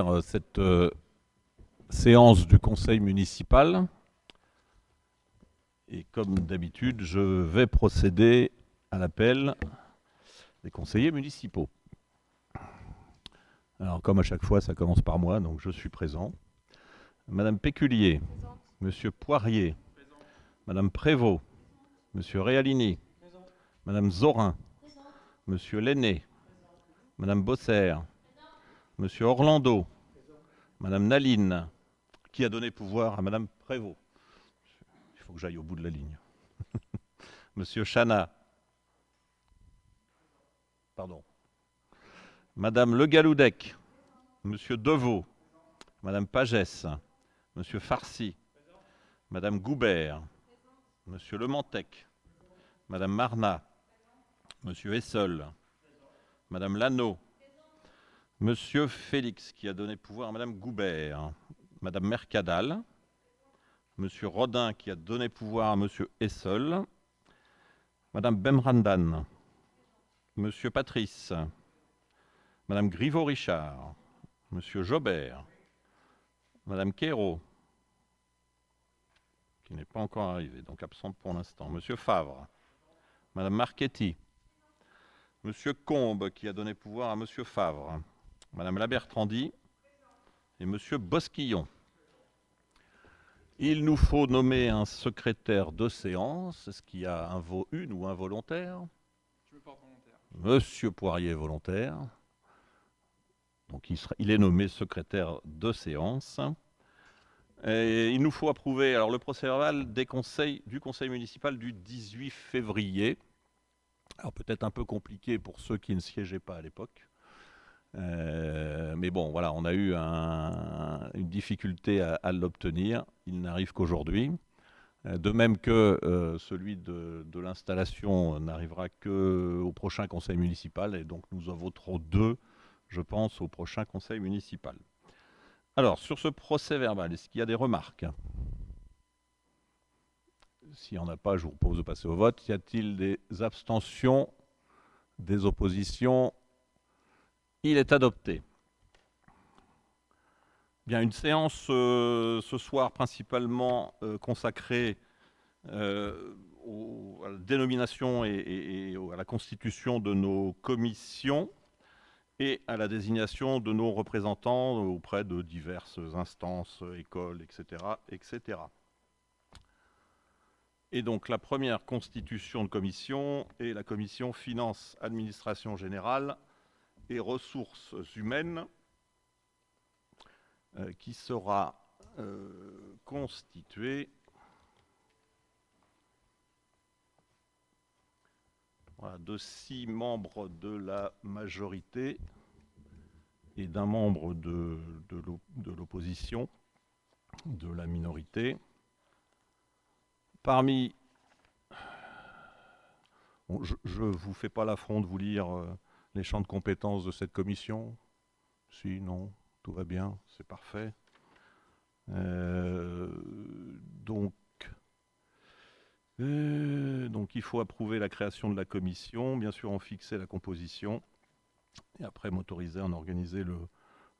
ouvrir cette séance du conseil municipal. Et comme d'habitude, je vais procéder à l'appel des conseillers municipaux. Alors, comme à chaque fois, ça commence par moi, donc je suis présent. Madame Péculier, Présente. Monsieur Poirier, Présent. Madame Prévost, Monsieur Realini, Présent. Madame Zorin, Présent. Monsieur Lenné, Présent. Madame Bosser, Présent. Monsieur Orlando, Présent. Madame Naline, qui a donné pouvoir à Madame Prévost. Il faut que j'aille au bout de la ligne. Monsieur Chana, pardon. Madame Le Galoudec, Monsieur Deveau, Madame Pagès, Monsieur Farcy, Madame Goubert, Monsieur Lemantec, Madame Marnat, Monsieur Essel, Madame Lano, Monsieur Félix, qui a donné pouvoir à Madame Goubert, Madame Mercadal, Monsieur Rodin, qui a donné pouvoir à Monsieur Essel, Madame Bemrandan, Monsieur Patrice, Madame Griveau-Richard, Monsieur Jobert, Madame Quérault, qui n'est pas encore arrivée, donc absente pour l'instant, Monsieur Favre, Madame Marchetti, Monsieur Combe, qui a donné pouvoir à Monsieur Favre, Madame Labertrandi et Monsieur Bosquillon. Il nous faut nommer un secrétaire de séance. Est-ce qu'il y a une ou un volontaire? Je me porte volontaire. Monsieur Poirier est volontaire. Donc il est nommé secrétaire de séance. Et il nous faut approuver alors, le procès-verbal du conseil municipal du 18 février. Alors peut-être un peu compliqué pour ceux qui ne siégeaient pas à l'époque. Mais bon, voilà, on a eu une difficulté à l'obtenir. Il n'arrive qu'aujourd'hui. De même que celui de l'installation n'arrivera qu'au prochain conseil municipal. Et donc nous en voterons deux, je pense, au prochain conseil municipal. Alors, sur ce procès verbal, est-ce qu'il y a des remarques? S'il n'y en a pas, je vous propose de passer au vote. Y a-t-il des abstentions, des oppositions? Il est adopté. Bien, une séance ce soir principalement consacrée à la dénomination et à la constitution de nos commissions et à la désignation de nos représentants auprès de diverses instances, écoles, etc., etc. Et donc la première constitution de commission est la commission Finances, Administration Générale et Ressources Humaines, qui sera constituée de 6 membres de la majorité et d'un membre de l'opposition, de la minorité. Parmi... Bon, je ne vous fais pas l'affront de vous lire les champs de compétences de cette commission. Si, non, tout va bien, c'est parfait. Donc, il faut approuver la création de la commission, bien sûr en fixer la composition, et après m'autoriser à en organiser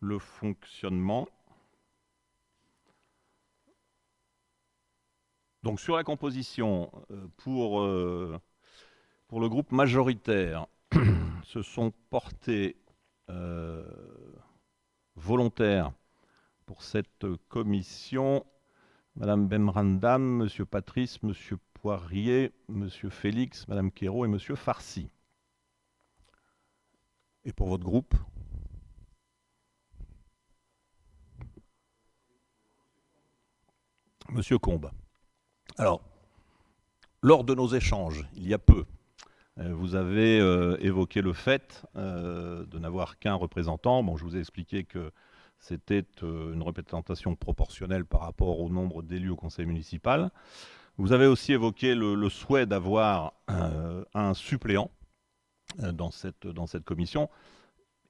le fonctionnement. Donc sur la composition, pour le groupe majoritaire, se sont portés volontaires pour cette commission Madame Bemrandam, Monsieur Patrice, Monsieur Poirier, Monsieur Félix, Madame Quérault et Monsieur Farcy. Et pour votre groupe? Monsieur Combe. Alors, lors de nos échanges, il y a peu, vous avez évoqué le fait de n'avoir qu'un représentant. Bon, je vous ai expliqué que c'était une représentation proportionnelle par rapport au nombre d'élus au conseil municipal. Vous avez aussi évoqué le souhait d'avoir un suppléant dans cette commission.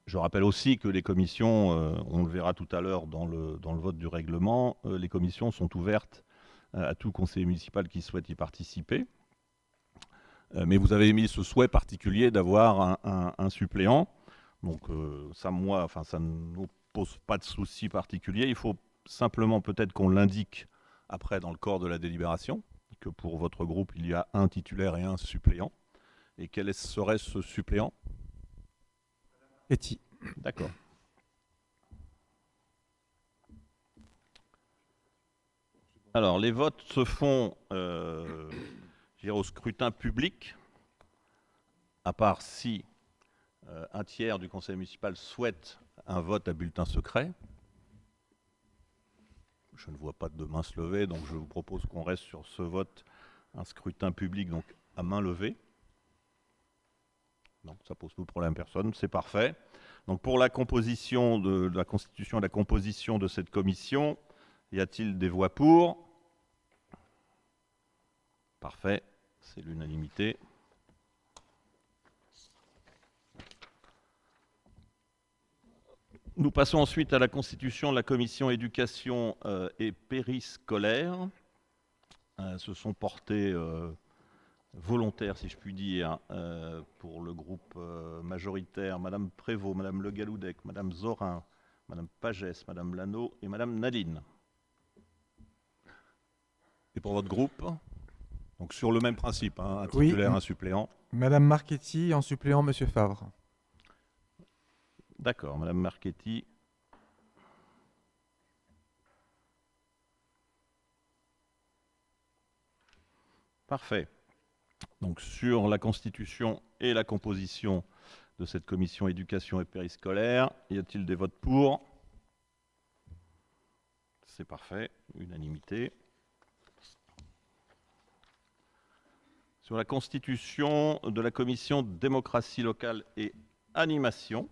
Je rappelle aussi que les commissions, on le verra tout à l'heure dans le vote du règlement, les commissions sont ouvertes à tout conseiller municipal qui souhaite y participer. Mais vous avez émis ce souhait particulier d'avoir un suppléant. Donc ça ne nous pose pas de souci particulier. Il faut simplement peut-être qu'on l'indique après dans le corps de la délibération, que pour votre groupe, il y a un titulaire et un suppléant. Et quel serait ce suppléant? Etty. D'accord. Alors, les votes se font au scrutin public, à part si un tiers du conseil municipal souhaite un vote à bulletin secret. Je ne vois pas de main se lever, donc je vous propose qu'on reste sur ce vote, un scrutin public, donc à main levée. Non, ça pose pas de problème à personne, c'est parfait. Donc pour la composition de la constitution et la composition de cette commission, y a-t-il des voix pour? Parfait, c'est l'unanimité. Nous passons ensuite à la constitution de la commission éducation et périscolaire. Se sont portés volontaires, si je puis dire, pour le groupe majoritaire, Madame Prévost, Madame Le Galoudec, Madame Zorin, Madame Pagès, Madame Lano et Madame Naline. Et pour votre groupe, donc sur le même principe, hein, un titulaire, un suppléant. Madame Marchetti, en suppléant Monsieur Favre. D'accord, Madame Marchetti. Parfait. Donc sur la constitution et la composition de cette commission éducation et périscolaire, y a-t-il des votes pour? C'est parfait, unanimité. Sur la constitution de la commission démocratie locale et animation,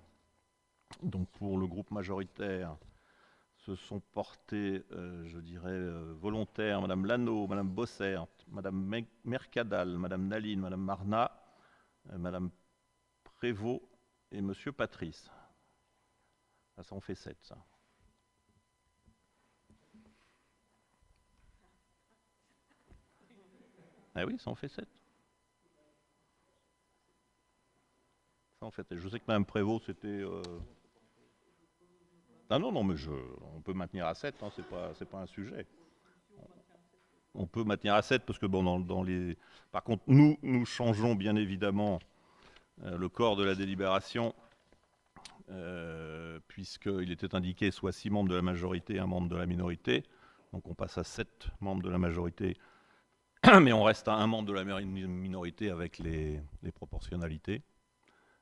donc pour le groupe majoritaire, se sont portés, je dirais, volontaires, Madame Lano, Madame Bossert, Madame Mercadal, Madame Naline, Madame Marna, Madame Prévost et Monsieur Patrice. Ça en fait 7, ça. Ah oui, ça en fait 7. Ça en fait. Je sais que Madame Prévost, c'était... Ah non, non, mais on peut maintenir à 7, hein, c'est pas un sujet. On peut maintenir à 7 parce que, bon, dans les... Par contre, nous changeons bien évidemment le corps de la délibération, puisqu'il était indiqué soit 6 membres de la majorité et 1 membre de la minorité. Donc on passe à 7 membres de la majorité, mais on reste à 1 membre de la minorité avec les proportionnalités,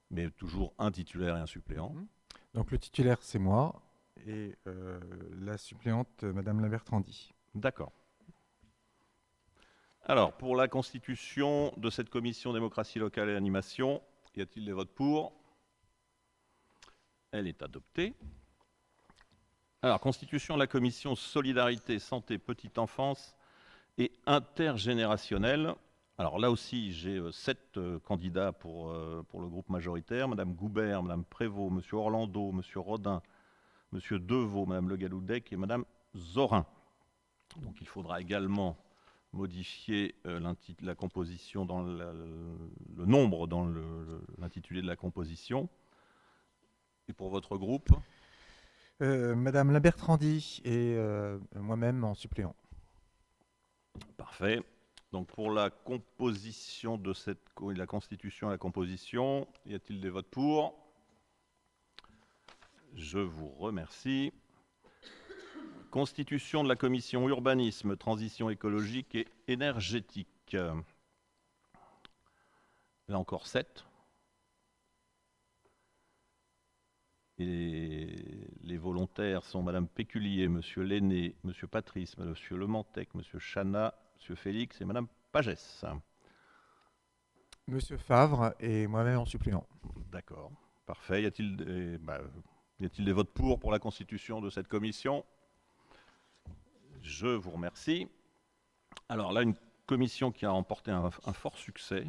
mais toujours un titulaire et un suppléant. Donc le titulaire, c'est moi, et la suppléante, Madame Labertrandi. D'accord. Alors, pour la constitution de cette commission démocratie locale et animation, y a-t-il des votes pour? Elle est adoptée. Alors, constitution de la commission solidarité, santé, petite enfance et intergénérationnelle. Alors là aussi, j'ai 7 candidats pour le groupe majoritaire. Madame Goubert, Madame Prévost, Monsieur Orlando, Monsieur Rodin, Monsieur Deveau, Madame Le Galoudec et Madame Zorin. Donc il faudra également modifier la composition dans le nombre dans l'intitulé de la composition. Et pour votre groupe? Madame Labertrandi et moi-même en suppléant. Parfait. Donc pour la composition de la constitution et la composition, y a-t-il des votes pour? Je vous remercie. Constitution de la commission urbanisme, transition écologique et énergétique. Là encore 7. Et les volontaires sont Madame Péculier, Monsieur Lenné, Monsieur Patrice, Monsieur Lemantec, Monsieur Chana, Monsieur Félix et Madame Pagès. Monsieur Favre et moi-même en suppléant. D'accord, parfait. Y a-t-il des votes pour la constitution de cette commission? Je vous remercie. Alors là, une commission qui a remporté un fort succès,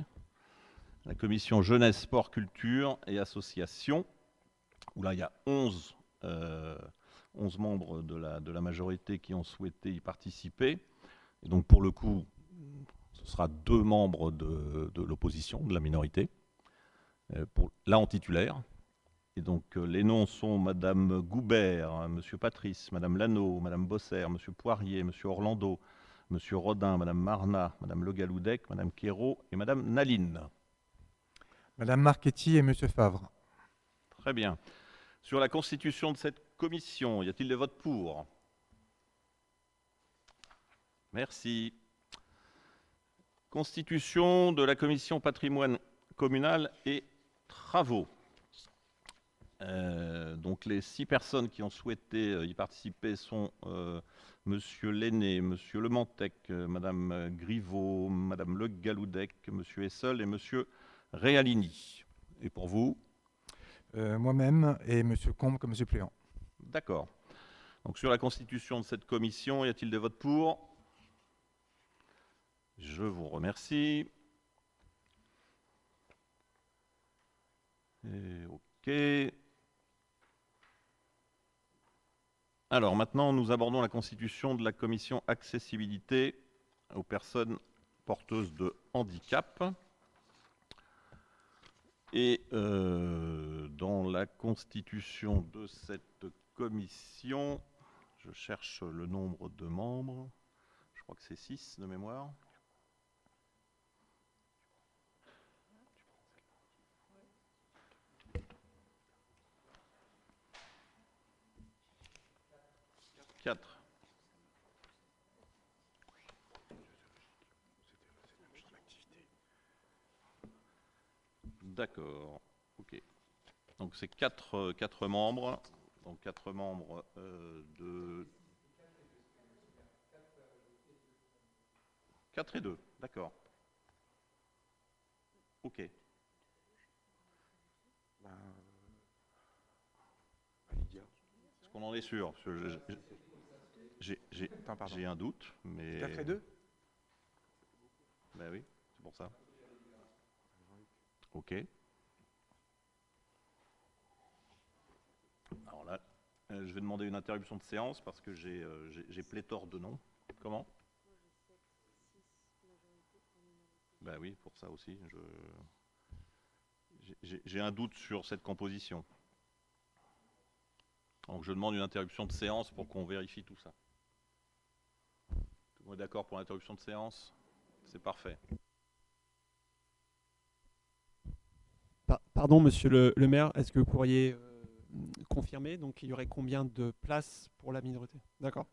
la commission jeunesse, sport, culture et association, où là il y a 11 membres de la majorité qui ont souhaité y participer. Et donc pour le coup, ce sera 2 membres de l'opposition, de la minorité, là en titulaire. Et donc les noms sont Madame Goubert, Monsieur Patrice, Madame Lano, Madame Bosser, Monsieur Poirier, Monsieur Orlando, Monsieur Rodin, Madame Marna, Madame Le Galoudec, Madame Quérault et Madame Naline. Madame Marchetti et Monsieur Favre. Très bien. Sur la constitution de cette commission, y a-t-il des votes pour? Merci. Constitution de la commission patrimoine communal et travaux. Donc les 6 personnes qui ont souhaité y participer sont Monsieur Lenné, Monsieur Lemantec, Madame Griveaux, Madame Le Galoudec, Monsieur Essel et Monsieur Realini. Et pour vous? Moi-même et Monsieur Combe comme suppléant. D'accord. Donc sur la constitution de cette commission, y a-t-il des votes pour? Je vous remercie. Et OK. Alors maintenant, nous abordons la constitution de la commission accessibilité aux personnes porteuses de handicap. Et dans la constitution de cette commission, je cherche le nombre de membres. Je crois que c'est 6 de mémoire. Quatre. D'accord. Ok. Donc c'est 4 membres. Donc 4 membres de 4 et 2. D'accord. Ok. Est-ce qu'on en est sûr? Parce que j'ai un doute, mais... 4 et 2 Ben oui, c'est pour ça. Ok. Alors là, je vais demander une interruption de séance parce que j'ai pléthore de noms. Comment? Ben oui, pour ça aussi. J'ai un doute sur cette composition. Donc je demande une interruption de séance pour qu'on vérifie tout ça. Tout le monde est d'accord pour l'interruption de séance? C'est parfait. Pardon, monsieur le maire, est-ce que vous pourriez confirmer? Donc il y aurait combien de places pour la minorité? D'accord.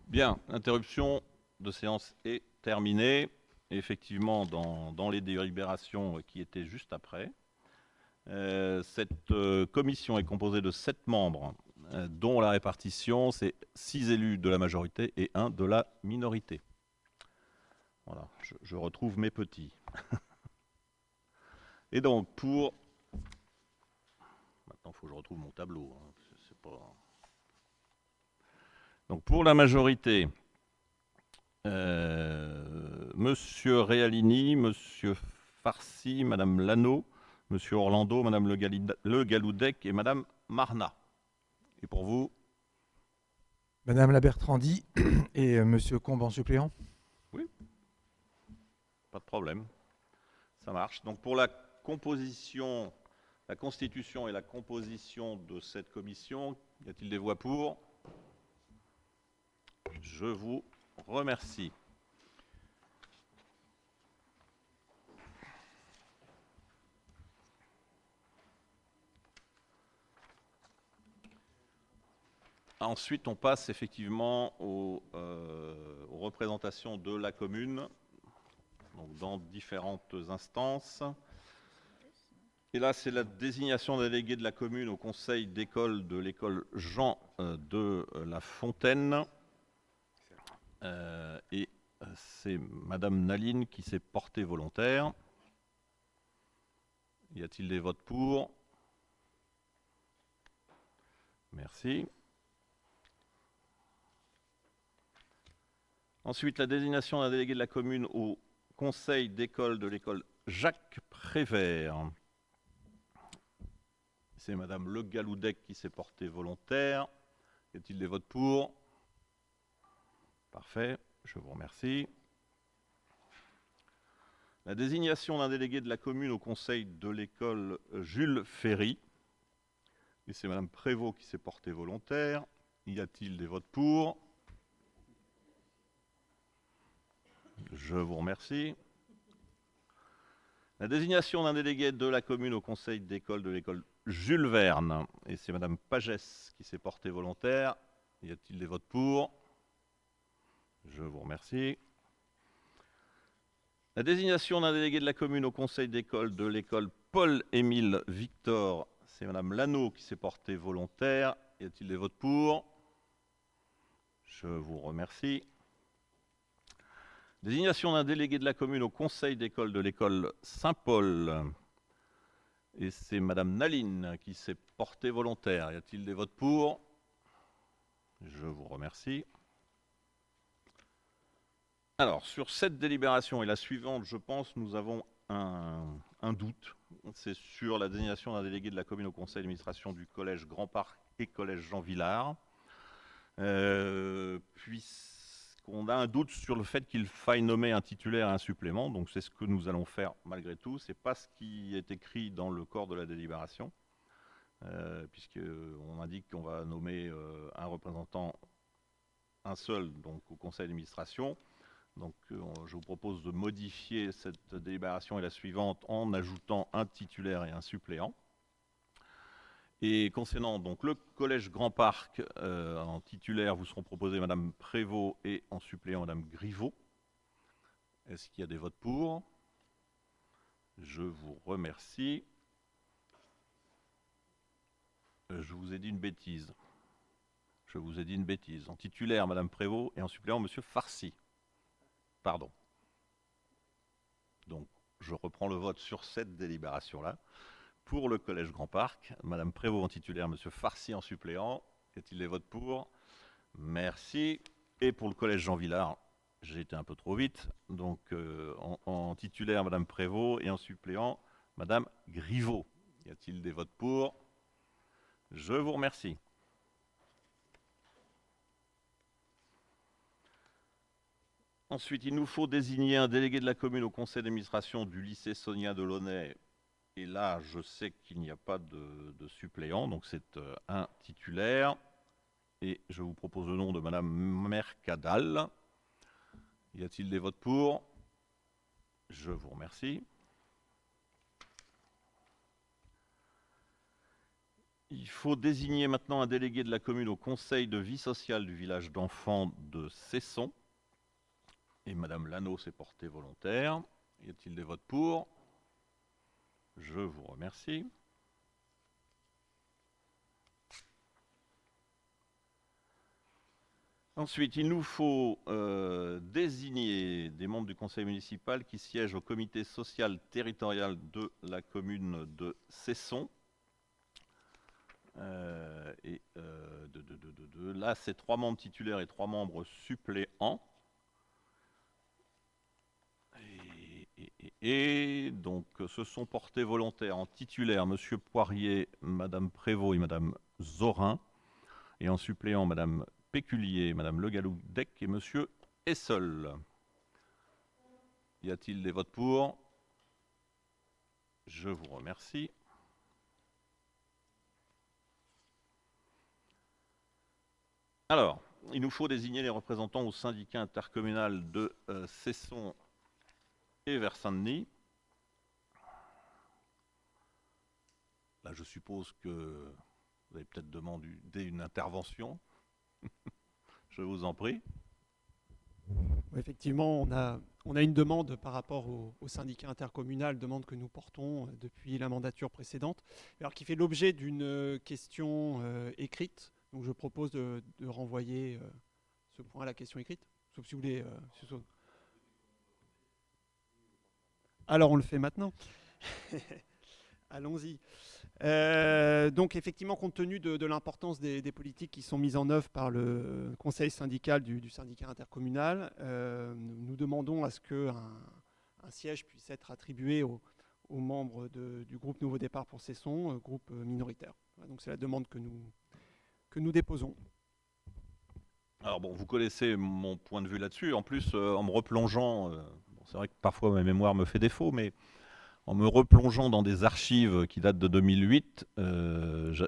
Bien, l'interruption de séance est terminée. Effectivement, dans les délibérations qui étaient juste après, cette commission est composée de 7 membres, dont la répartition, c'est 6 élus de la majorité et 1 de la minorité. Voilà, je retrouve mes petits. Et donc, pour... Maintenant, il faut que je retrouve mon tableau. Hein. C'est pas... Donc, pour la majorité, Monsieur Realini, Monsieur Farsi, Madame Lano, Monsieur Orlando, Madame Le Galoudec et Madame Marna. Et pour vous? Madame la Bertrandi et Monsieur Combe en suppléant. Oui. Pas de problème. Ça marche. Donc pour la composition, la constitution et la composition de cette commission, y a-t-il des voix pour? Je vous remercie. Ensuite, on passe effectivement aux représentations de la commune, donc dans différentes instances. Et là, c'est la désignation des délégués de la commune au conseil d'école de l'école Jean de La Fontaine. Et c'est Madame Naline qui s'est portée volontaire. Y a-t-il des votes pour? Merci. Ensuite, la désignation d'un délégué de la commune au conseil d'école de l'école Jacques Prévert. C'est Madame Le Galoudec qui s'est portée volontaire. Y a-t-il des votes pour? Parfait, je vous remercie. La désignation d'un délégué de la commune au conseil de l'école Jules Ferry. Et c'est Madame Prévost qui s'est portée volontaire. Y a-t-il des votes pour? Je vous remercie. La désignation d'un délégué de la commune au conseil d'école de l'école Jules Verne. Et c'est Madame Pagès qui s'est portée volontaire. Y a-t-il des votes pour? Je vous remercie. La désignation d'un délégué de la commune au conseil d'école de l'école Paul-Émile Victor. C'est Madame Lano qui s'est portée volontaire. Y a-t-il des votes pour? Je vous remercie. Désignation d'un délégué de la commune au conseil d'école de l'école Saint-Paul. Et c'est Madame Naline qui s'est portée volontaire. Y a-t-il des votes pour? Je vous remercie. Alors, sur cette délibération et la suivante, je pense, nous avons un doute. C'est sur la désignation d'un délégué de la commune au conseil d'administration du collège Grand Parc et collège Jean Villard. Puisqu'on a un doute sur le fait qu'il faille nommer un titulaire et un supplément, donc c'est ce que nous allons faire malgré tout. Ce n'est pas ce qui est écrit dans le corps de la délibération, puisqu'on indique qu'on va nommer un représentant, un seul, donc au conseil d'administration. Donc je vous propose de modifier cette délibération et la suivante en ajoutant un titulaire et un suppléant. Et concernant donc le collège Grand Parc, en titulaire vous seront proposés Madame Prévost et en suppléant Madame Griveaux. Est-ce qu'il y a des votes pour? Je vous remercie. Je vous ai dit une bêtise. En titulaire Madame Prévost et en suppléant Monsieur Farcy. Pardon. Donc, je reprends le vote sur cette délibération-là. Pour le collège Grand Parc, Madame Prévost en titulaire, Monsieur Farcy en suppléant. Y a-t-il des votes pour? Merci. Et pour le collège Jean Villard, j'ai été un peu trop vite. Donc, en titulaire, Madame Prévost et en suppléant, Madame Griveaux. Y a-t-il des votes pour? Je vous remercie. Ensuite, il nous faut désigner un délégué de la commune au conseil d'administration du lycée Sonia Delaunay. Et là, je sais qu'il n'y a pas de suppléant, donc c'est un titulaire. Et je vous propose le nom de Madame Mercadal. Y a-t-il des votes pour? Je vous remercie. Il faut désigner maintenant un délégué de la commune au conseil de vie sociale du village d'enfants de Cesson. Et Madame Lano s'est portée volontaire. Y a-t-il des votes pour? Je vous remercie. Ensuite, il nous faut désigner des membres du conseil municipal qui siègent au comité social territorial de la commune de Cesson. Là, c'est 3 membres titulaires et 3 membres suppléants. Et donc, se sont portés volontaires en titulaire Monsieur Poirier, Madame Prévost et Madame Zorin, et en suppléant Madame Péculier, Madame Le Galoudec et Monsieur Essel. Y a-t-il des votes pour? Je vous remercie. Alors, il nous faut désigner les représentants au syndicat intercommunal de Cesson et Vers-Saint-Denis. Là, je suppose que vous avez peut-être demandé une intervention. Je vous en prie. Effectivement, on a une demande par rapport au syndicat intercommunal, demande que nous portons depuis la mandature précédente, alors qui fait l'objet d'une question écrite. Donc je propose de renvoyer ce point à la question écrite, sauf si vous voulez. Alors on le fait maintenant. Allons-y. Donc effectivement, compte tenu de l'importance des politiques qui sont mises en œuvre par le conseil syndical du syndicat intercommunal, nous demandons à ce qu'un siège puisse être attribué aux membres du groupe Nouveau Départ pour Cesson, groupe minoritaire. Voilà, donc c'est la demande que nous déposons. Alors bon, vous connaissez mon point de vue là-dessus. En plus, en me replongeant, c'est vrai que parfois ma mémoire me fait défaut, mais en me replongeant dans des archives qui datent de 2008,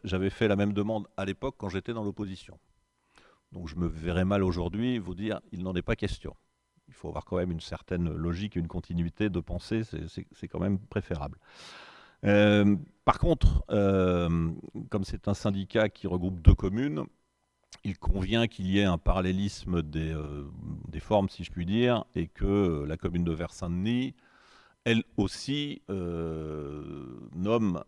j'avais fait la même demande à l'époque quand j'étais dans l'opposition. Donc je me verrais mal aujourd'hui vous dire il n'en est pas question. Il faut avoir quand même une certaine logique, une continuité de pensée, c'est quand même préférable. Par contre, comme c'est un syndicat qui regroupe 2 communes, il convient qu'il y ait un parallélisme des formes, si je puis dire, et que la commune de Vers-Saint-Denis, elle aussi, nomme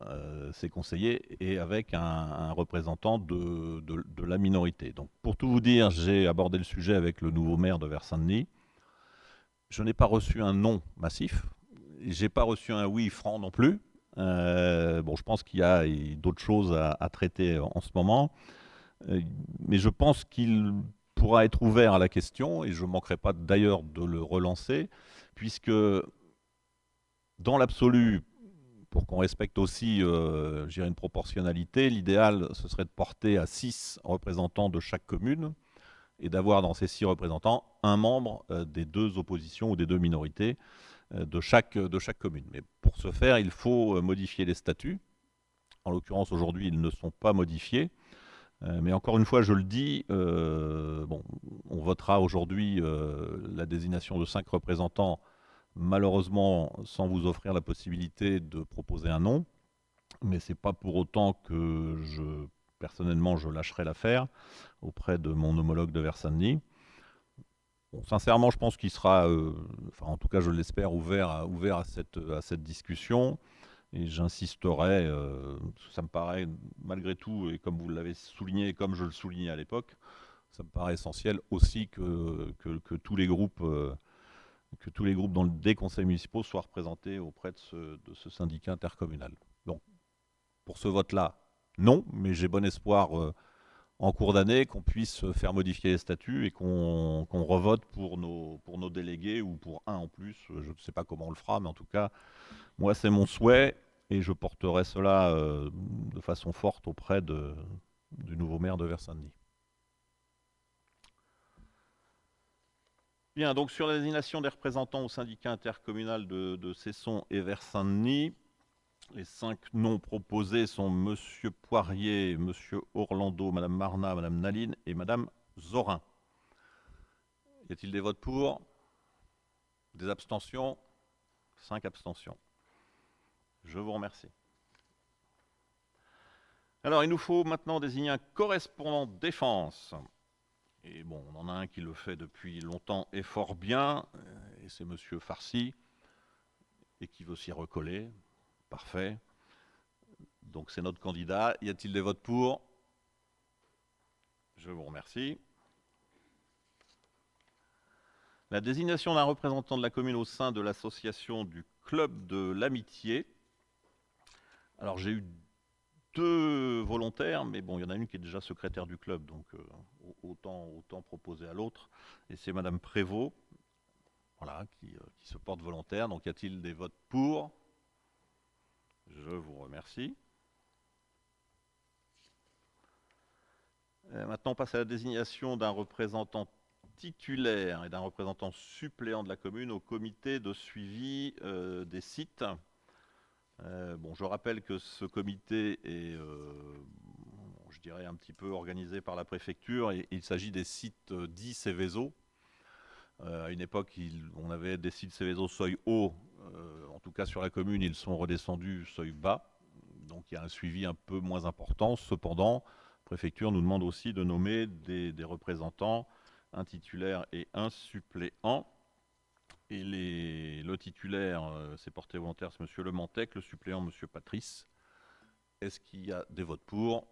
ses conseillers et avec un représentant de la minorité. Donc, pour tout vous dire, j'ai abordé le sujet avec le nouveau maire de Vers-Saint-Denis. Je n'ai pas reçu un non massif. Je n'ai pas reçu un oui franc non plus. Bon, je pense qu'il y a d'autres choses à traiter en ce moment. Mais je pense qu'il pourra être ouvert à la question, et je ne manquerai pas d'ailleurs de le relancer, puisque dans l'absolu, pour qu'on respecte aussi une proportionnalité, l'idéal, ce serait de porter à 6 représentants de chaque commune et d'avoir dans ces 6 représentants un membre des 2 oppositions ou des 2 minorités de chaque commune. Mais pour ce faire, il faut modifier les statuts. En l'occurrence, aujourd'hui, ils ne sont pas modifiés. Mais encore une fois, je le dis, bon, on votera aujourd'hui la désignation de 5 représentants, malheureusement sans vous offrir la possibilité de proposer un nom. Mais ce n'est pas pour autant que personnellement, je lâcherai l'affaire auprès de mon homologue de Vers-Saint-Denis. Bon, sincèrement, je pense qu'il sera, enfin en tout cas je l'espère, ouvert à cette discussion. Et j'insisterai, ça me paraît malgré tout, et comme vous l'avez souligné, et comme je le soulignais à l'époque, ça me paraît essentiel aussi que tous les groupes, des conseils municipaux soient représentés auprès de ce syndicat intercommunal. Donc, pour ce vote-là, non, mais j'ai bon espoir en cours d'année qu'on puisse faire modifier les statuts et qu'on revote pour nos délégués ou pour un en plus. Je ne sais pas comment on le fera, mais en tout cas, moi, c'est mon souhait et je porterai cela de façon forte auprès du nouveau maire de Vers-Saint-Denis. Bien, donc sur la désignation des représentants au syndicat intercommunal de Cesson et Vers-Saint-Denis, les 5 noms proposés sont Monsieur Poirier, Monsieur Orlando, Madame Marna, Madame Naline et Madame Zorin. Y a-t-il des votes pour? Des abstentions? 5 abstentions. Je vous remercie. Alors, il nous faut maintenant désigner un correspondant défense. Et bon, on en a un qui le fait depuis longtemps et fort bien, et c'est Monsieur Farcy, et qui veut s'y recoller. Parfait. Donc c'est notre candidat. Y a-t-il des votes pour? Je vous remercie. La désignation d'un représentant de la commune au sein de l'association du Club de l'Amitié. Alors j'ai eu 2 volontaires, mais bon, il y en a une qui est déjà secrétaire du club, donc autant proposer à l'autre. Et c'est Madame Prévost, voilà, qui se porte volontaire. Donc y a-t-il des votes pour? Je vous remercie. Maintenant, on passe à la désignation d'un représentant titulaire et d'un représentant suppléant de la commune au comité de suivi des sites. Bon, je rappelle que ce comité est, je dirais, un petit peu organisé par la préfecture. Et il s'agit des sites dits Céveso. À une époque, on avait des sites Céveso seuil haut. En tout cas, sur la commune, ils sont redescendus seuil bas. Donc, il y a un suivi un peu moins important. Cependant, la préfecture nous demande aussi de nommer des représentants, un titulaire et un suppléant. Et le titulaire s'est porté volontaire, c'est M. Le Mantec, le suppléant, M. Patrice. Est-ce qu'il y a des votes pour?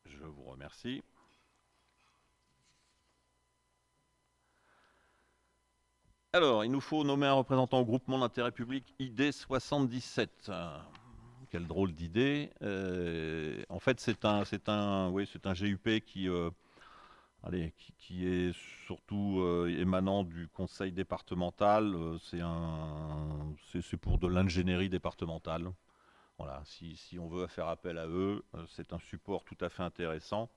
Je vous remercie. Alors, il nous faut nommer un représentant au groupement d'intérêt public ID 77. Quelle drôle d'idée. En fait, c'est un GUP qui est surtout émanant du conseil départemental. C'est pour de l'ingénierie départementale. Voilà, si on veut faire appel à eux, c'est un support tout à fait intéressant.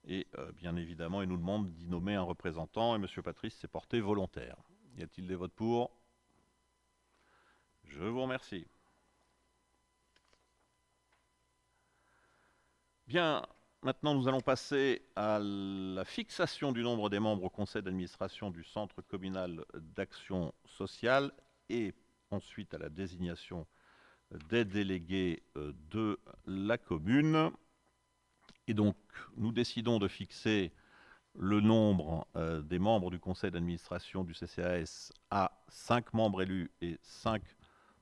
Et bien évidemment, ils nous demandent d'y nommer un représentant. Et M. Patrice s'est porté volontaire. Y a-t-il des votes pour? Je vous remercie. Bien, maintenant nous allons passer à la fixation du nombre des membres au conseil d'administration du Centre communal d'action sociale et ensuite à la désignation des délégués de la commune. Et donc, nous décidons de fixer le nombre des membres du conseil d'administration du CCAS à 5 membres élus et 5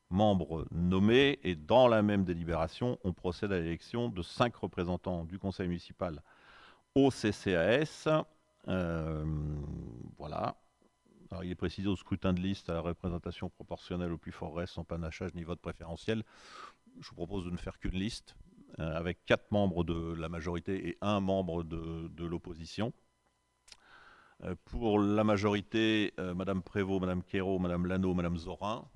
membres nommés. Et dans la même délibération, on procède à l'élection de 5 représentants du conseil municipal au CCAS. Voilà. Alors, il est précisé au scrutin de liste à la représentation proportionnelle au plus fort reste sans panachage ni vote préférentiel. Je vous propose de ne faire qu'une liste avec 4 membres de la majorité et 1 membre de l'opposition. Pour la majorité, Madame Prévost, Madame Quérault, Madame Lano, Madame Zorin.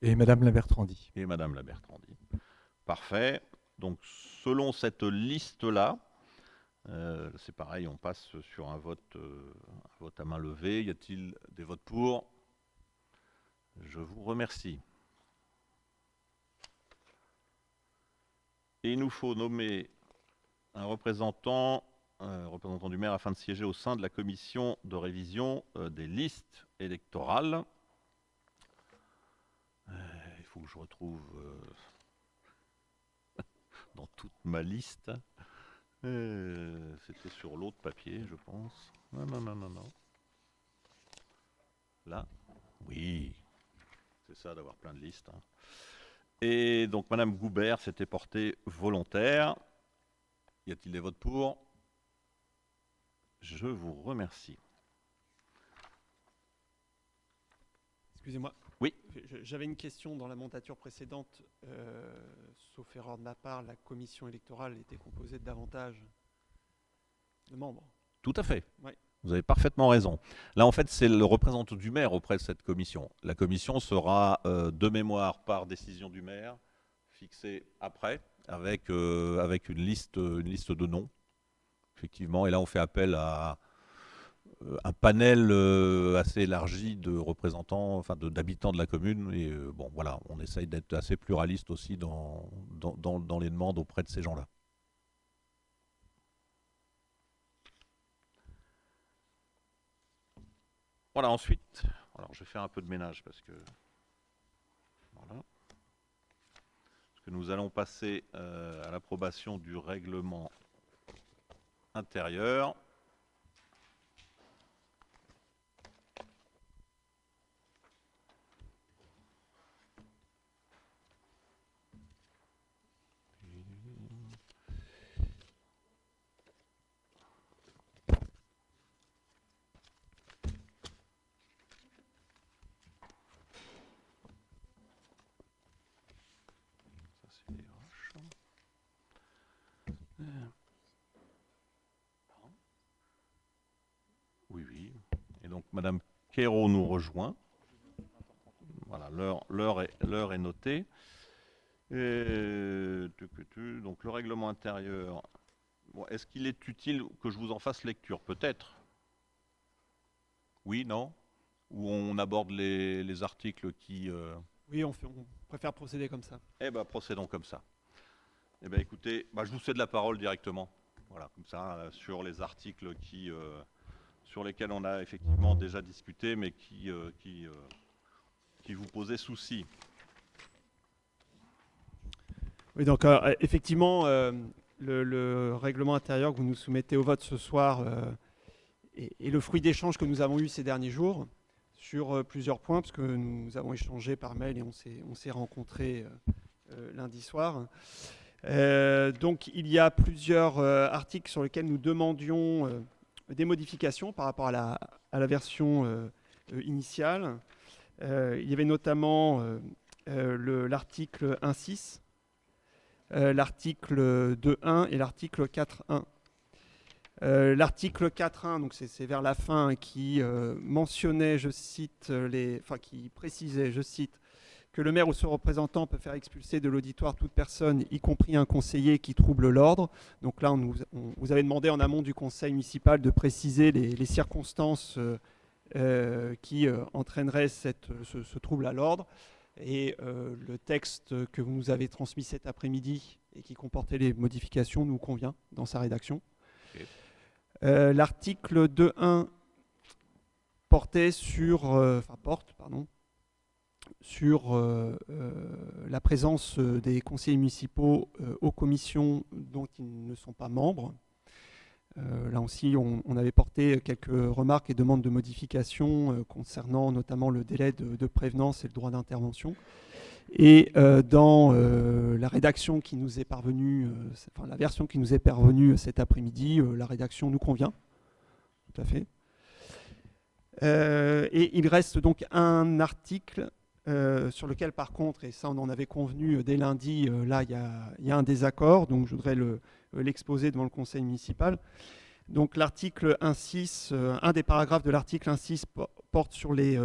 Et Madame Labertrandi. Et Madame Labertrandi. Parfait. Donc, selon cette liste-là, c'est pareil, on passe sur un vote à main levée. Y a-t-il des votes pour? Je vous remercie. Et il nous faut nommer un représentant du maire afin de siéger au sein de la commission de révision des listes électorales. Il faut que je retrouve dans toute ma liste. C'était sur l'autre papier, je pense. Non. Là, oui. C'est ça d'avoir plein de listes. Hein. Et donc, Madame Goubert s'était portée volontaire. Y a-t-il des votes pour? Je vous remercie. Excusez-moi. Oui. J'avais une question dans la montature précédente. Sauf erreur de ma part, la commission électorale était composée de davantage de membres. Tout à fait. Oui. Vous avez parfaitement raison. Là, en fait, c'est le représentant du maire auprès de cette commission. La commission sera de mémoire par décision du maire, fixée après, avec une liste de noms, effectivement. Et là, on fait appel à un panel assez élargi de représentants, enfin d'habitants de la commune. Et bon, voilà, on essaye d'être assez pluraliste aussi dans les demandes auprès de ces gens-là. Voilà, ensuite, alors je vais faire un peu de ménage parce que nous allons passer à l'approbation du règlement intérieur. Oui. Et donc, Madame Quérault nous rejoint. Voilà, l'heure est notée. Donc, le règlement intérieur. Bon, est-ce qu'il est utile que je vous en fasse lecture? Peut-être. Oui, non? Ou on aborde les articles qui... Oui, on préfère procéder comme ça. Eh bien, procédons comme ça. Eh bien, écoutez, je vous cède la parole directement. Voilà, comme ça, sur les articles sur lesquels on a effectivement déjà discuté, mais qui vous posaient souci. Oui, donc effectivement, le règlement intérieur que vous nous soumettez au vote ce soir est le fruit d'échanges que nous avons eus ces derniers jours sur plusieurs points, parce que nous avons échangé par mail et on s'est rencontrés lundi soir. Donc il y a plusieurs articles sur lesquels nous demandions des modifications par rapport à la version initiale. Il y avait notamment l'article 1.6, l'article 2.1 et l'article 4.1. L'article 4.1, donc c'est vers la fin, qui mentionnait, je cite, qui précisait, je cite, que le maire ou son représentant peut faire expulser de l'auditoire toute personne, y compris un conseiller qui trouble l'ordre. Donc là, vous avez demandé en amont du conseil municipal de préciser les circonstances qui entraîneraient ce trouble à l'ordre. Et le texte que vous nous avez transmis cet après-midi et qui comportait les modifications nous convient dans sa rédaction. Okay. L'article 2.1 porte sur la présence des conseillers municipaux aux commissions dont ils ne sont pas membres. Là aussi, on avait porté quelques remarques et demandes de modification concernant notamment le délai de prévenance et le droit d'intervention. Et dans la rédaction qui nous est parvenue, la version qui nous est parvenue cet après-midi, la rédaction nous convient, tout à fait. Et il reste donc un article sur lequel, par contre, et ça on en avait convenu dès lundi, là il y a un désaccord, donc je voudrais l'exposer devant le conseil municipal. Donc l'article 1.6, un des paragraphes de l'article 1.6 porte sur les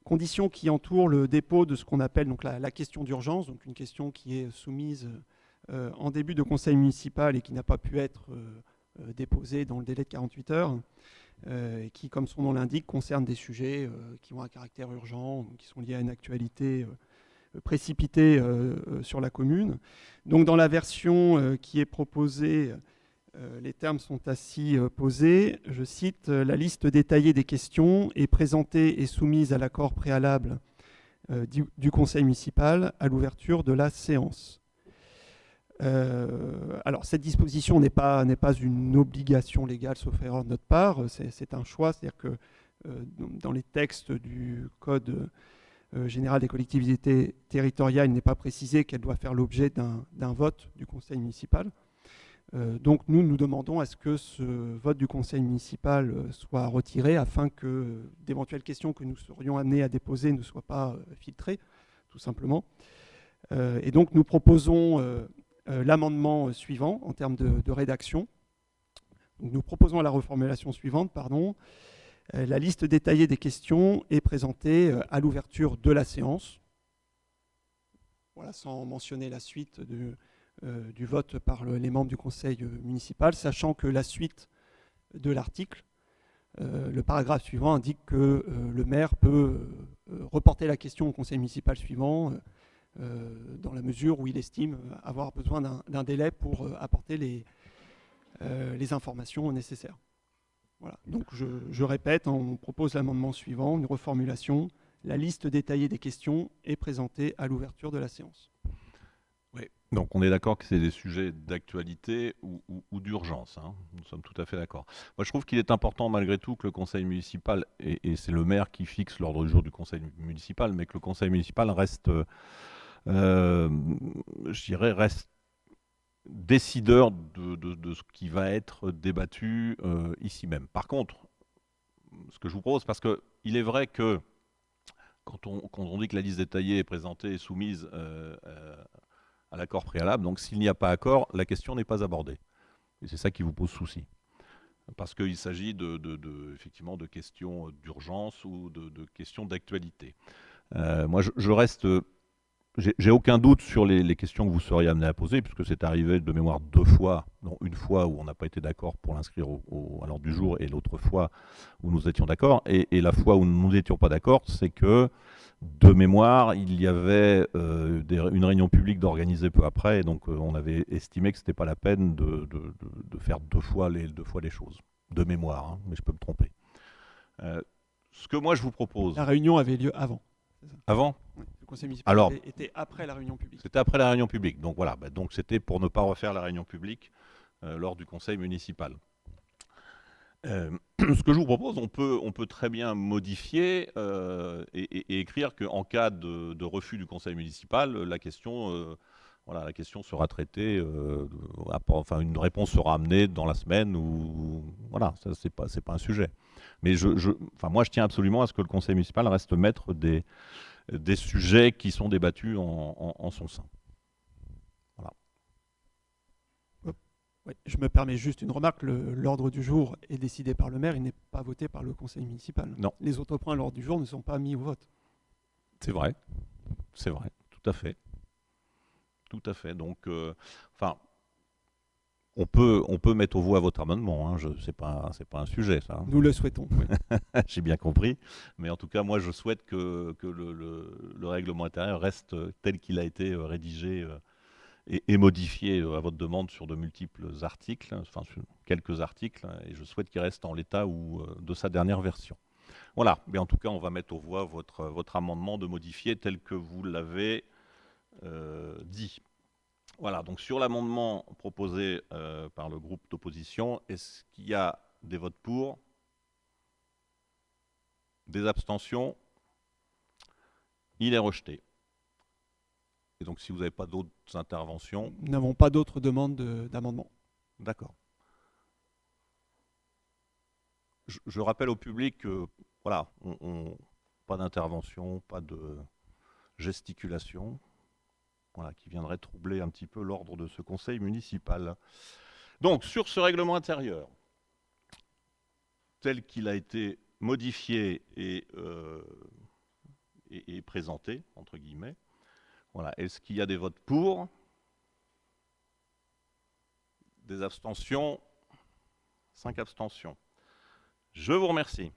conditions qui entourent le dépôt de ce qu'on appelle donc la question d'urgence, donc une question qui est soumise en début de conseil municipal et qui n'a pas pu être déposée dans le délai de 48 heures, et qui, comme son nom l'indique, concerne des sujets qui ont un caractère urgent, qui sont liés à une actualité précipitée sur la commune. Donc dans la version qui est proposée, les termes sont ainsi posés. Je cite, la liste détaillée des questions est présentée et soumise à l'accord préalable du conseil municipal à l'ouverture de la séance. Alors cette disposition n'est pas une obligation légale sauf erreur de notre part, c'est un choix, c'est-à-dire que dans les textes du Code général des collectivités territoriales, il n'est pas précisé qu'elle doit faire l'objet d'un vote du conseil municipal. Donc nous demandons à ce que ce vote du conseil municipal soit retiré afin que d'éventuelles questions que nous serions amenés à déposer ne soient pas filtrées, tout simplement. Et donc nous proposons l'amendement suivant en termes de rédaction. Donc, nous proposons la reformulation suivante, la liste détaillée des questions est présentée à l'ouverture de la séance. Voilà, sans mentionner la suite du vote par les membres du conseil municipal, sachant que la suite de l'article, le paragraphe suivant indique que le maire peut reporter la question au conseil municipal suivant dans la mesure où il estime avoir besoin d'un délai pour apporter les informations nécessaires. Voilà. Donc je répète, on propose l'amendement suivant, une reformulation. La liste détaillée des questions est présentée à l'ouverture de la séance. Oui, donc on est d'accord que c'est des sujets d'actualité ou d'urgence, hein. Nous sommes tout à fait d'accord. Moi je trouve qu'il est important malgré tout que le conseil municipal, et c'est le maire qui fixe l'ordre du jour du conseil municipal, mais que le conseil municipal reste, je dirais, reste décideur de ce qui va être débattu ici même. Par contre, ce que je vous propose, parce qu'il est vrai que quand on dit que la liste détaillée est présentée et soumise à l'accord préalable, donc s'il n'y a pas accord, la question n'est pas abordée. Et c'est ça qui vous pose souci. Parce qu'il s'agit effectivement de questions d'urgence ou de questions d'actualité. Moi, je reste... J'ai aucun doute sur les questions que vous seriez amenés à poser, puisque c'est arrivé de mémoire 2 fois, non une fois où on n'a pas été d'accord pour l'inscrire à l'ordre du jour, et l'autre fois où nous étions d'accord. Et la fois où nous n'étions pas d'accord, c'est que, de mémoire, il y avait une réunion publique d'organiser peu après, et donc on avait estimé que ce n'était pas la peine de faire deux fois les choses, de mémoire, hein, mais je peux me tromper. Ce que moi je vous propose... La réunion avait lieu avant. Avant ? Oui. Le conseil municipal était après la réunion publique. C'était après la réunion publique. Donc voilà, donc c'était pour ne pas refaire la réunion publique lors du conseil municipal. Ce que je vous propose, on peut très bien modifier et écrire qu'en cas de refus du conseil municipal, la question, Voilà, la question sera traitée, enfin une réponse sera amenée dans la semaine ou voilà, ça c'est pas un sujet. Mais enfin moi je tiens absolument à ce que le conseil municipal reste maître des sujets qui sont débattus en son sein. Voilà. Oui, je me permets juste une remarque. L'ordre du jour est décidé par le maire, il n'est pas voté par le conseil municipal. Non. Les autres points à l'ordre du jour ne sont pas mis au vote. C'est vrai, tout à fait. Tout à fait. Donc, enfin, on peut mettre aux voix votre amendement. Hein. C'est pas un sujet, ça. Nous le souhaitons. J'ai bien compris. Mais en tout cas, moi, je souhaite que le règlement intérieur reste tel qu'il a été rédigé et modifié à votre demande sur de multiples articles, enfin sur quelques articles. Et je souhaite qu'il reste en l'état ou de sa dernière version. Voilà. Mais en tout cas, on va mettre aux voix votre amendement de modifier tel que vous l'avez dit. Voilà, donc sur l'amendement proposé par le groupe d'opposition, est-ce qu'il y a des votes pour? Des abstentions? Il est rejeté. Et donc si vous n'avez pas d'autres interventions... Nous n'avons pas d'autres demandes d'amendement. D'accord. Je rappelle au public que, voilà, pas d'intervention, pas de gesticulation, voilà, qui viendrait troubler un petit peu l'ordre de ce conseil municipal. Donc, sur ce règlement intérieur, tel qu'il a été modifié et présenté, entre guillemets, voilà. Est-ce qu'il y a des votes pour? Des abstentions? 5 abstentions. Je vous remercie.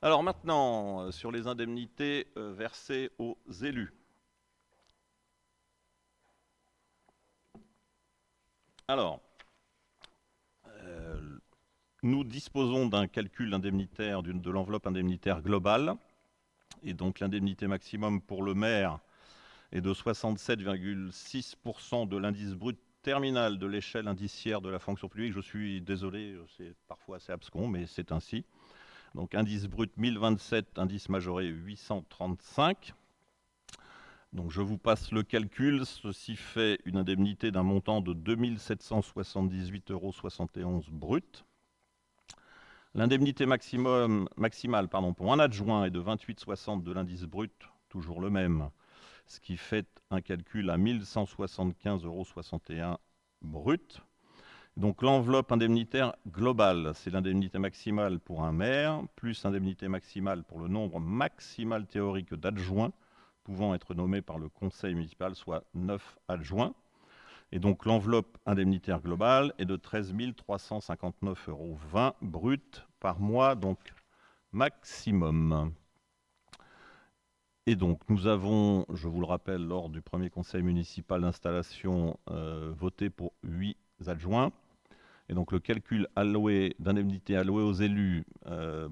Alors maintenant, sur les indemnités versées aux élus. Alors, nous disposons d'un calcul indemnitaire, de l'enveloppe indemnitaire globale. Et donc l'indemnité maximum pour le maire est de 67,6% de l'indice brut terminal de l'échelle indiciaire de la fonction publique. Je suis désolé, c'est parfois assez abscon, mais c'est ainsi. Donc indice brut 1027, indice majoré 835. Donc je vous passe le calcul. Ceci fait une indemnité d'un montant de 2778,71 € brut. L'indemnité maximale pour un adjoint est de 28,60 de l'indice brut, toujours le même, ce qui fait un calcul à 1175,61 € brut. Donc l'enveloppe indemnitaire globale, c'est l'indemnité maximale pour un maire, plus l'indemnité maximale pour le nombre maximal théorique d'adjoints pouvant être nommés par le conseil municipal, soit 9 adjoints. Et donc l'enveloppe indemnitaire globale est de 13 359,20 € brut par mois, donc maximum. Et donc nous avons, je vous le rappelle, lors du premier conseil municipal d'installation, voté pour 8 adjoints. Et donc le calcul d'indemnité allouée aux élus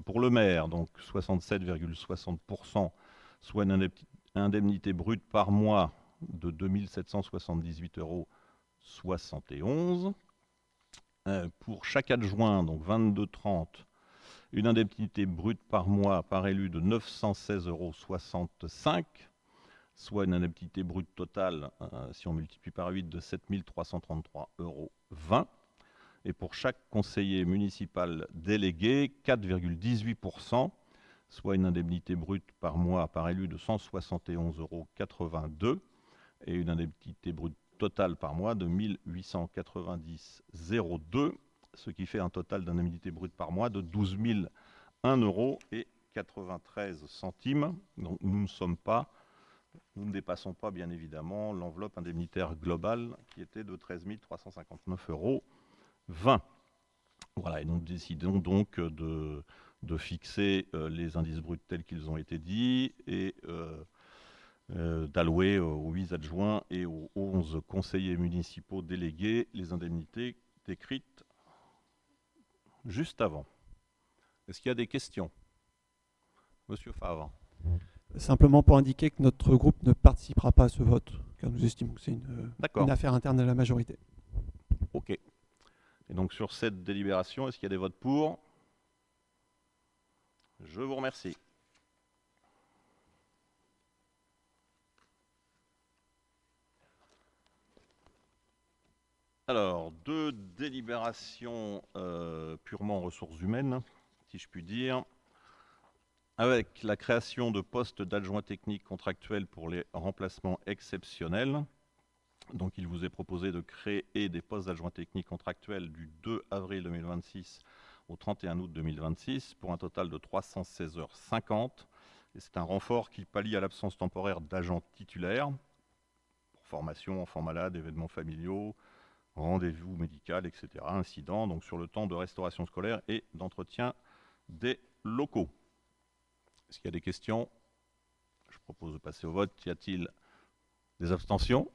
pour le maire, donc 67,60%, soit une indemnité brute par mois de 2778,71 €. Pour chaque adjoint, donc 22,30, une indemnité brute par mois par élu de 916,65 €, soit une indemnité brute totale, si on multiplie par 8, de 7 333,20 €. Et pour chaque conseiller municipal délégué, 4,18%, soit une indemnité brute par mois par élu de 171,82 € et une indemnité brute totale par mois de 1890,02 €, ce qui fait un total d'indemnité brute par mois de 12 001,93 €. Donc nous ne dépassons pas bien évidemment l'enveloppe indemnitaire globale qui était de 13 359,20 €. Voilà, et nous décidons donc de fixer les indices bruts tels qu'ils ont été dits et d'allouer aux 8 adjoints et aux 11 conseillers municipaux délégués les indemnités décrites juste avant. Est-ce qu'il y a des questions? Monsieur Favre. Simplement pour indiquer que notre groupe ne participera pas à ce vote, car nous estimons que c'est D'accord. une affaire interne à la majorité. Ok. Et donc sur cette délibération, est-ce qu'il y a des votes pour? Je vous remercie. Alors, deux délibérations purement ressources humaines, si je puis dire, avec la création de postes d'adjoints techniques contractuels pour les remplacements exceptionnels. Donc, il vous est proposé de créer des postes d'adjoints techniques contractuels du 2 avril 2026 au 31 août 2026 pour un total de 316 heures 50. Et c'est un renfort qui pallie à l'absence temporaire d'agents titulaires pour formation, enfants malades, événements familiaux, rendez-vous médical, etc., incidents, donc sur le temps de restauration scolaire et d'entretien des locaux. Est-ce qu'il y a des questions? Je propose de passer au vote. Y a-t-il des abstentions?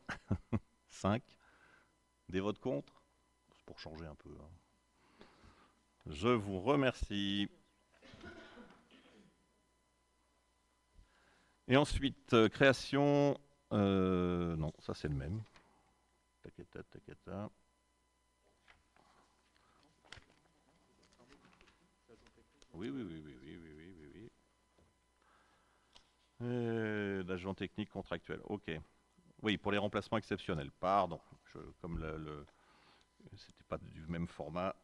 5. Des votes contre? C'est pour changer un peu. Je vous remercie. Et ensuite, création... non, ça c'est le même. Taqueta, taqueta. Oui. D'agent technique contractuel. Ok. Oui, pour les remplacements exceptionnels. Pardon. Comme c'était pas du même format.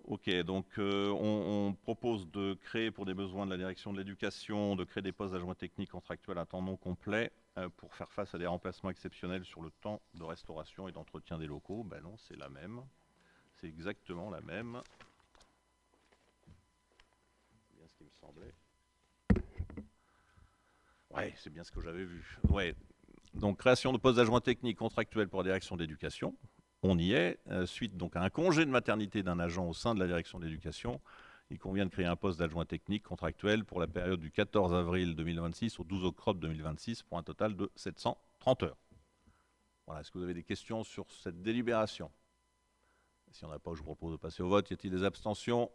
Ok, donc on propose de créer pour des besoins de la direction de l'éducation, de créer des postes d'adjoints techniques contractuels à temps non complet pour faire face à des remplacements exceptionnels sur le temps de restauration et d'entretien des locaux. Ben non, c'est la même. C'est exactement la même. C'est bien ce qui me semblait. Ouais, c'est bien ce que j'avais vu. Ouais. Donc, création de postes d'adjoints techniques contractuels pour la direction de l'éducation. On y est. Suite donc à un congé de maternité d'un agent au sein de la direction de l'éducation, il convient de créer un poste d'adjoint technique contractuel pour la période du 14 avril 2026 au 12 octobre 2026 pour un total de 730 heures. Voilà. Est-ce que vous avez des questions sur cette délibération? Si on n'a pas, je vous propose de passer au vote. Y a-t-il des abstentions?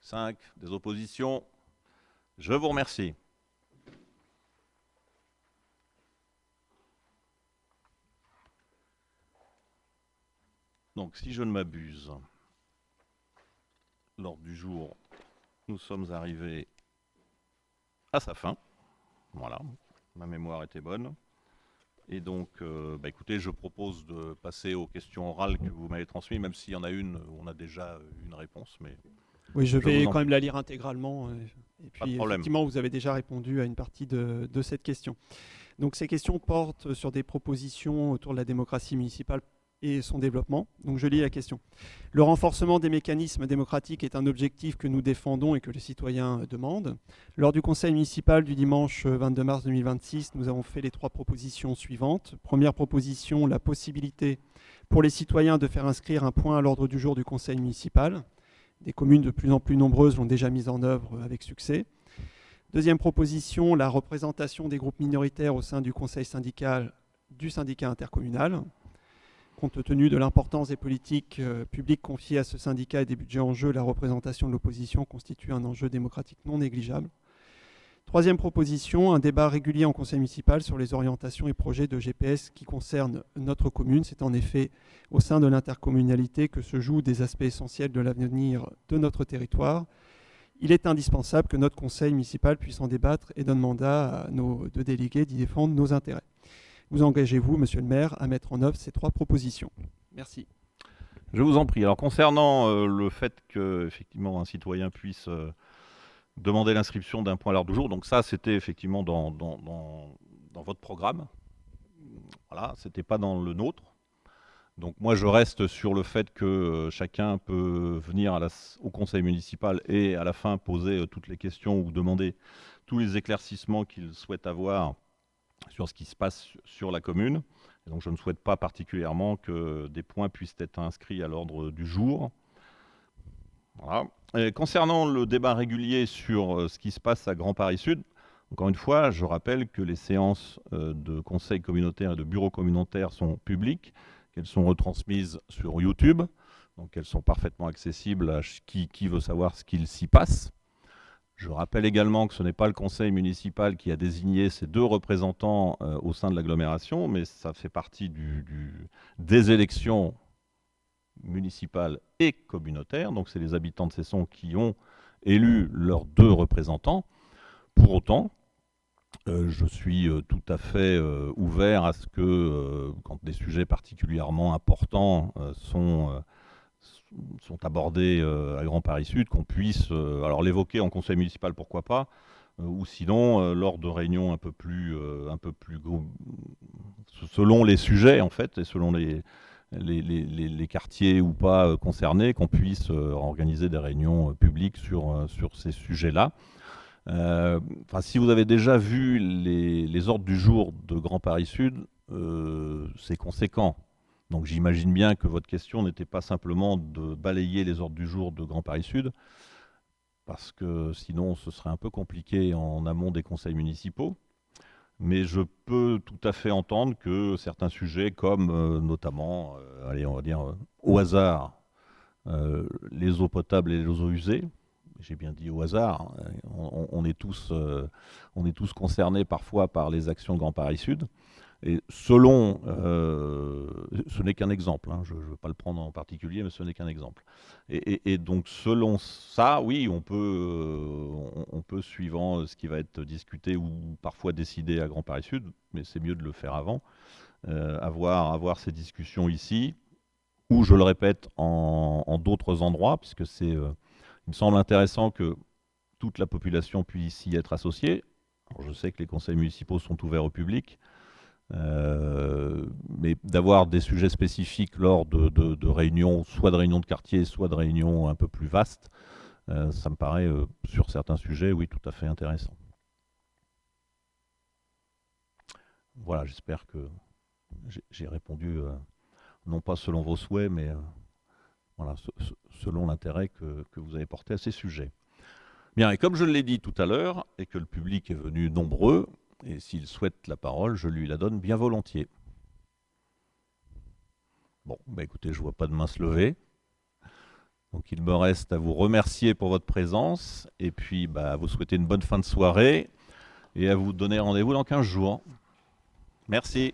5. Des oppositions? Je vous remercie. Donc, si je ne m'abuse, l'ordre du jour, nous sommes arrivés à sa fin. Voilà, ma mémoire était bonne. Et donc, écoutez, je propose de passer aux questions orales que vous m'avez transmises, même s'il y en a une où on a déjà une réponse. Mais Oui, je vais vous en quand même prie. la lire intégralement. Et Pas de puis, problème. effectivement, vous avez déjà répondu à une partie de cette question. Donc, ces questions portent sur des propositions autour de la démocratie municipale et son développement. Donc, je lis la question. Le renforcement des mécanismes démocratiques est un objectif que nous défendons et que les citoyens demandent. Lors du conseil municipal du dimanche 22 mars 2026, nous avons fait les 3 propositions suivantes. Première proposition, la possibilité pour les citoyens de faire inscrire un point à l'ordre du jour du conseil municipal. Des communes de plus en plus nombreuses l'ont déjà mise en œuvre avec succès. Deuxième proposition, la représentation des groupes minoritaires au sein du conseil syndical du syndicat intercommunal. Compte tenu de l'importance des politiques publiques confiées à ce syndicat et des budgets en jeu, la représentation de l'opposition constitue un enjeu démocratique non négligeable. Troisième proposition, un débat régulier en conseil municipal sur les orientations et projets de GPS qui concernent notre commune. C'est en effet au sein de l'intercommunalité que se jouent des aspects essentiels de l'avenir de notre territoire. Il est indispensable que notre conseil municipal puisse en débattre et donne mandat à nos 2 délégués d'y défendre nos intérêts. Vous engagez-vous, monsieur le maire, à mettre en œuvre ces 3 propositions? Merci. Je vous en prie. Alors, concernant le fait qu'effectivement un citoyen puisse demander l'inscription d'un point à l'ordre du jour, donc ça, c'était effectivement dans votre programme. Voilà, c'était pas dans le nôtre. Donc moi, je reste sur le fait que chacun peut venir au conseil municipal et à la fin poser toutes les questions ou demander tous les éclaircissements qu'il souhaite avoir sur ce qui se passe sur la commune. Et donc je ne souhaite pas particulièrement que des points puissent être inscrits à l'ordre du jour. Voilà. Et concernant le débat régulier sur ce qui se passe à Grand Paris Sud, encore une fois, je rappelle que les séances de conseil communautaire et de bureau communautaire sont publiques, qu'elles sont retransmises sur YouTube, donc elles sont parfaitement accessibles à qui veut savoir ce qu'il s'y passe. Je rappelle également que ce n'est pas le conseil municipal qui a désigné ces 2 représentants au sein de l'agglomération, mais ça fait partie des élections municipales et communautaires. Donc c'est les habitants de Cesson qui ont élu leurs 2 représentants. Pour autant, je suis tout à fait ouvert à ce que, quand des sujets particulièrement importants sont abordés à Grand Paris Sud, qu'on puisse alors l'évoquer en conseil municipal, pourquoi pas, ou sinon lors de réunions un peu plus selon les sujets en fait, et selon les quartiers ou pas concernés, qu'on puisse organiser des réunions publiques sur ces sujets-là. Si vous avez déjà vu les ordres du jour de Grand Paris Sud, c'est conséquent. Donc j'imagine bien que votre question n'était pas simplement de balayer les ordres du jour de Grand Paris Sud, parce que sinon ce serait un peu compliqué en amont des conseils municipaux. Mais je peux tout à fait entendre que certains sujets, comme notamment, allez, on va dire au hasard, les eaux potables et les eaux usées, j'ai bien dit au hasard, on est tous concernés parfois par les actions de Grand Paris Sud. Et selon, ce n'est qu'un exemple, hein, je ne veux pas le prendre en particulier, mais ce n'est qu'un exemple. Et donc selon ça, oui, on peut, suivant ce qui va être discuté ou parfois décidé à Grand Paris Sud, mais c'est mieux de le faire avant, avoir ces discussions ici, ou je le répète, en d'autres endroits, puisque il me semble intéressant que toute la population puisse y être associée. Alors, je sais que les conseils municipaux sont ouverts au public, mais d'avoir des sujets spécifiques lors de réunions, soit de réunions de quartier, soit de réunions un peu plus vastes, ça me paraît, sur certains sujets, oui, tout à fait intéressant. Voilà, j'espère que j'ai répondu, non pas selon vos souhaits, mais voilà, selon l'intérêt que vous avez porté à ces sujets. Bien, et comme je l'ai dit tout à l'heure, et que le public est venu nombreux, et s'il souhaite la parole, je lui la donne bien volontiers. Bon, écoutez, je ne vois pas de main se lever. Donc il me reste à vous remercier pour votre présence, et puis à vous souhaiter une bonne fin de soirée, et à vous donner rendez-vous dans 15 jours. Merci.